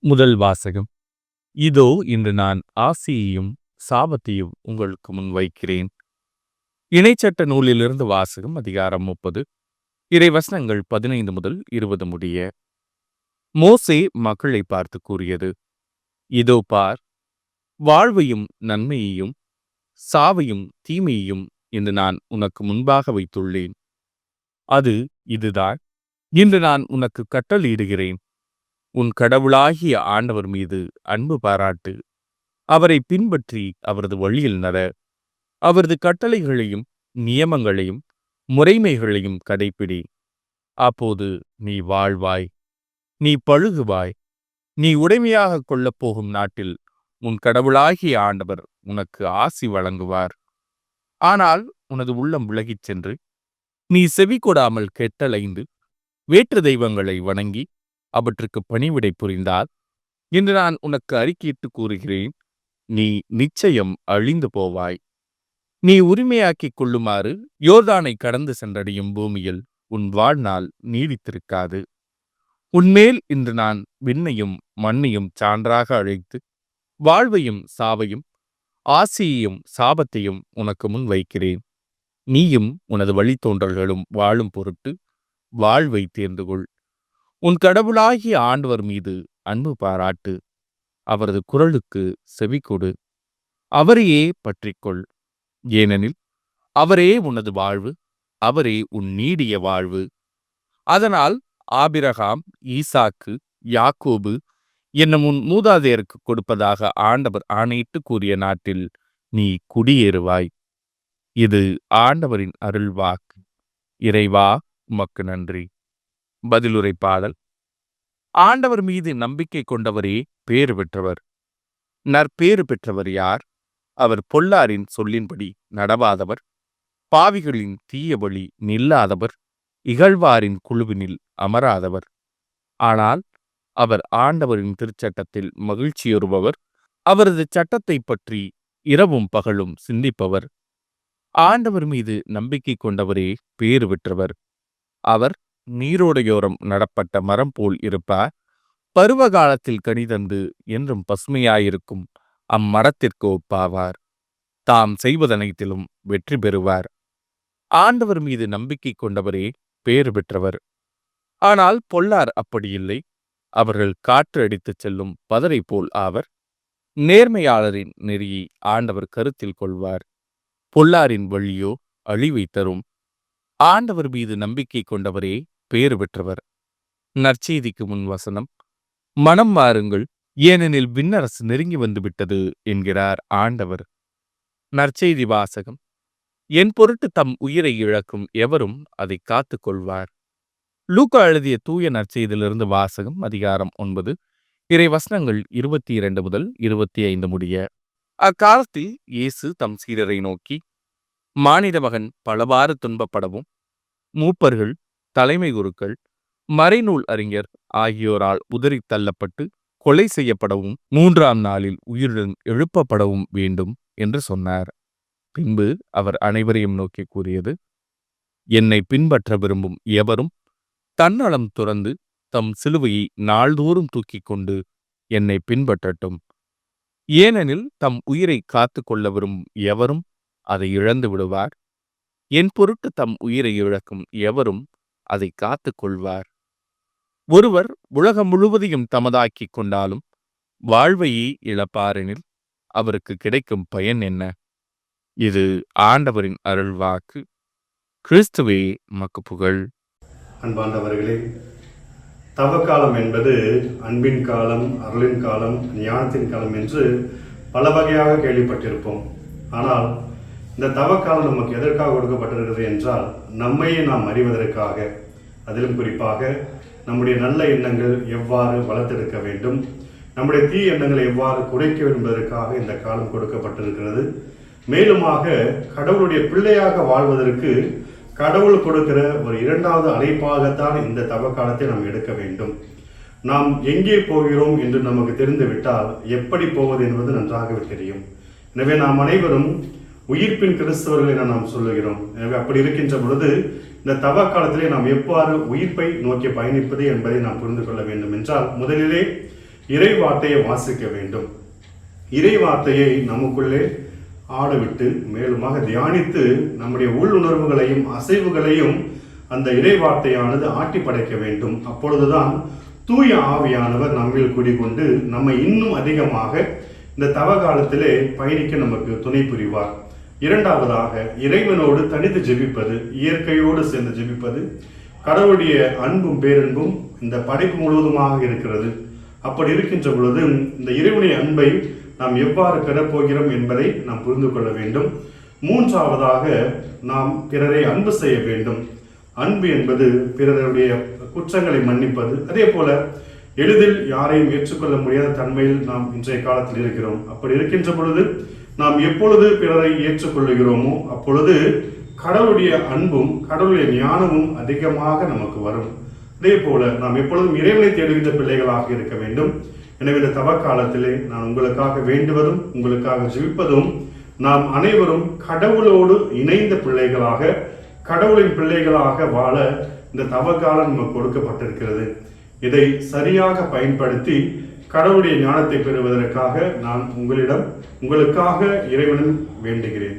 முதல் வாசகம். இதோ இன்று நான் ஆசியையும் சாபத்தையும் உங்களுக்கு முன் வைக்கிறேன். இணைச்சட்ட நூலிலிருந்து வாசகம். அதிகாரம் 30, இறைவசனங்கள் 15 முதல் 20 முடிய. மோசே மக்களை பார்த்து கூறியது: இதோ பார், வாழ்வையும் நன்மையையும் சாவையும் தீமையையும் இன்று நான் உனக்கு முன்பாக வைத்துள்ளேன். அது இதுதான், இன்று நான் உனக்கு கட்டளையிடுகிறேன். உன் கடவுளாகிய ஆண்டவர் மீது அன்பு பாராட்டு. அவரை பின்பற்றி அவரது வழியில் நட. அவரது கட்டளைகளையும் நியமங்களையும் முறைமைகளையும் கடைப்பிடி. அப்போது நீ வாழ்வாய், நீ பழுகுவாய். நீ உடைமையாக கொள்ளப் போகும் நாட்டில் உன் கடவுளாகிய ஆண்டவர் உனக்கு ஆசி வழங்குவார். ஆனால் உனது உள்ளம் விலகிச் சென்று நீ செவி கொடாமல் கெட்டலைந்து வேற்று தெய்வங்களை வணங்கி அவற்றுக்கு பணிவிடை புரிந்தால், இன்று நான் உனக்கு அறிக்கையிட்டு கூறுகிறேன், நீ நிச்சயம் அழிந்து போவாய். நீ உரிமையாக்கிக் கொள்ளுமாறு யோர்தானை கடந்து சென்றடையும் பூமியில் உன் வாழ்நாள் நீடித்திருக்காது. உன்மேல் இன்று நான் விண்ணையும் மண்ணையும் சான்றாக அழைத்து வாழ்வையும் சாவையும் ஆசியையும் சாபத்தையும் உனக்கு முன் வைக்கிறேன். நீயும் உனது வழித்தோன்றல்களும் வாழும் பொருட்டு வாழ்வை தேர்ந்து கொள். உன் கடவுளாகிய ஆண்டவர் மீது அன்பு பாராட்டு. அவரது குரலுக்கு செவிகொடு. அவரையே பற்றிக்கொள். ஏனெனில் அவரே உனது வாழ்வு, அவரே உன் நீடிய வாழ்வு. அதனால் ஆபிரகாம், ஈசாக்கு, யாக்கோபு என்னும் உன் மூதாதையருக்கு கொடுப்பதாக ஆண்டவர் ஆணையிட்டு கூறிய நாட்டில் நீ குடியேறுவாய். இது ஆண்டவரின் அருள்வாக்கு. இறைவா, உமக்கு நன்றி. பதிலுரை பாடல். ஆண்டவர் மீது நம்பிக்கை கொண்டவரே பேறு பெற்றவர். நற்பேறு பெற்றவர் யார்? அவர் பொல்லாரின் சொல்லின்படி நடவாதவர், பாவிகளின் தீய வழி நில்லாதவர், இகழ்வாரின் குழுவினில் அமராதவர். ஆனால் அவர் ஆண்டவரின் திருச்சட்டத்தில் மகிழ்ச்சியுறுபவர். அவரது சட்டத்தை பற்றி இரவும் பகலும் சிந்திப்பவர். ஆண்டவர் மீது நம்பிக்கை கொண்டவரே பேறு பெற்றவர். அவர் நீரோடையோரம் நடப்பட்ட மரம் போல் இருப்பார். பருவ காலத்தில் கனி தந்து என்றும் பசுமையாயிருக்கும் அம்மரத்திற்கு ஒப்பாவார். தாம் செய்வதனைத்திலும் வெற்றி பெறுவார். ஆண்டவர் மீது நம்பிக்கை கொண்டவரே பேறு பெற்றவர். ஆனால் பொல்லார் அப்படியில்லை. அவர்கள் காற்று அடித்துச் செல்லும் பதரை போல் ஆவர். நேர்மையாளரின் நெறியை ஆண்டவர் கருத்தில் கொள்வார். பொல்லாரின் வழியோ அழிவை தரும். ஆண்டவர் மீது நம்பிக்கை கொண்டவரே பேறு பெற்றவர். நற்செய்திக்கு முன் வசனம். மனம் மாறுங்கள், ஏனெனில் விண்ணரசு நெருங்கி வந்துவிட்டது என்கிறார் ஆண்டவர். நற்செய்தி வாசகம். என் பொருட்டு தம் உயிரை இழக்கும் எவரும் அதை காத்து கொள்வார். லூக்கா எழுதிய தூய நற்செய்தியிலிருந்து வாசகம். அதிகாரம் 9, இறை வசனங்கள் 22 முதல் 25 முடிய. அக்காலத்தில் இயேசு தம் சீடரை நோக்கி, மானிட மகன் பலவாறு துன்பப்படவும் மூப்பர்கள், தலைமை குருக்கள், மறைநூல் அறிஞர் ஆகியோரால் உதறித் தள்ளப்பட்டு கொலை செய்யப்படவும் 3ஆம் நாளில் உயிருடன் எழுப்பப்படவும் வேண்டும் என்று சொன்னார். பின்பு அவர் அனைவரையும் நோக்கி கூறியது: என்னை பின்பற்ற விரும்பும் எவரும் தன்னலம் துறந்து தம் சிலுவையை நாள்தோறும் தூக்கிக் கொண்டு என்னை பின்பற்றட்டும். ஏனெனில் தம் உயிரை காத்து கொள்ள விரும்பும் எவரும் அதை இழந்து விடுவார். என் பொருட்டு தம் உயிரை இழக்கும் எவரும் அதை காத்து கொள்வார். ஒருவர் உலகம் முழுவதையும் தமதாக்கிக் கொண்டாலும் வாழ்வையே இழப்பாரெனில் அவருக்கு கிடைக்கும் பயன் என்ன? இது ஆண்டவரின் அருள்வாக்கு. கிறிஸ்துவே உமக்கு புகழ். அன்பாண்டவர்களே, தவக்காலம் என்பது அன்பின் காலம், அருளின் காலம், ஞானத்தின் காலம் என்று பல வகையாக கேள்விப்பட்டிருப்போம். ஆனால் இந்த தவக்காலம் நமக்கு எதற்காக கொடுக்கப்பட்டிருக்கிறது என்றால், நம்மையே நாம் அறிவதற்காக, அதிலும் குறிப்பாக நம்முடைய நல்ல எண்ணங்கள் எவ்வாறு வளர்த்தெடுக்க வேண்டும், நம்முடைய தீய எண்ணங்களை எவ்வாறு குறைக்க வேண்டும் என்பதற்காக இந்த காலம் கொடுக்கப்பட்டிருக்கிறது. மேலுமாக கடவுளுடைய பிள்ளையாக வாழ்வதற்கு கடவுள் கொடுக்கிற ஒரு இரண்டாவது அழைப்பாகத்தான் இந்த தவக்காலத்தை நாம் எடுக்க வேண்டும். நாம் எங்கே போகிறோம் என்று நமக்கு தெரிந்துவிட்டால் எப்படி போவது என்பது நன்றாகவே தெரியும். எனவே நாம் அனைவரும் உயிர்ப்பின் கிறிஸ்தவர்கள் என நாம் சொல்லுகிறோம். எனவே அப்படி இருக்கின்ற பொழுது இந்த தவ காலத்திலே நாம் எவ்வாறு உயிர்ப்பை நோக்கி பயணிப்பது என்பதை நாம் புரிந்து கொள்ள வேண்டும் என்றால், முதலிலே இறை வார்த்தையை வாசிக்க வேண்டும். இறை வார்த்தையை நமக்குள்ளே ஆடவிட்டு மேலுமாக தியானித்து நம்முடைய உள்ளுணர்வுகளையும் அசைவுகளையும் அந்த இறை வார்த்தையானது ஆட்டி படைக்க வேண்டும். அப்பொழுதுதான் தூய ஆவியானவர் நம்மில் குடிகொண்டு நம்மை இன்னும் அதிகமாக இந்த தவ காலத்திலே பயணிக்க நமக்கு துணை புரிவார். இரண்டாவதாக, இறைவனோடு தனித்து ஜெபிப்பது, இயற்கையோடு சேர்ந்து ஜெபிப்பது. கடவுளுடைய அன்பும் பேரன்பும் இந்த படைப்பு முழுவதுமாக இருக்கிறது. அப்படி இருக்கின்ற பொழுது இந்த இறைவனுடைய அன்பை நாம் எவ்வாறு பெறப்போகிறோம் என்பதை நாம் புரிந்து கொள்ள வேண்டும். மூன்றாவதாக, நாம் பிறரை அன்பு செய்ய வேண்டும். அன்பு என்பது பிறருடைய குற்றங்களை மன்னிப்பது. அதே போல எளிதில் யாரையும் ஏற்றுக்கொள்ள முடியாத தன்மையில் நாம் இன்றைய காலத்தில் இருக்கிறோம். அப்படி இருக்கின்ற பொழுது நாம் எப்பொழுது பிறரை ஏற்றுக்கொள்ளுகிறோமோ அப்பொழுது கடவுளுடைய அன்பும் கடவுளுடைய ஞானமும் அதிகமாக நமக்கு வரும். அதே போல நாம் எப்பொழுதும் இறைவனை தேடுகின்ற பிள்ளைகளாக இருக்க வேண்டும். எனவே இந்த தவ காலத்திலே நான் உங்களுக்காக வேண்டுவதும் உங்களுக்காக ஜெபிப்பதும், நாம் அனைவரும் கடவுளோடு இணைந்த பிள்ளைகளாக, கடவுளின் பிள்ளைகளாக வாழ இந்த தவ காலம் நமக்கு கொடுக்கப்பட்டிருக்கிறது. இதை சரியாக பயன்படுத்தி கடவுளுடைய ஞானத்தை பெறுவதற்காக நான் உங்களுக்காக இறைவனிடம் வேண்டுகிறேன்.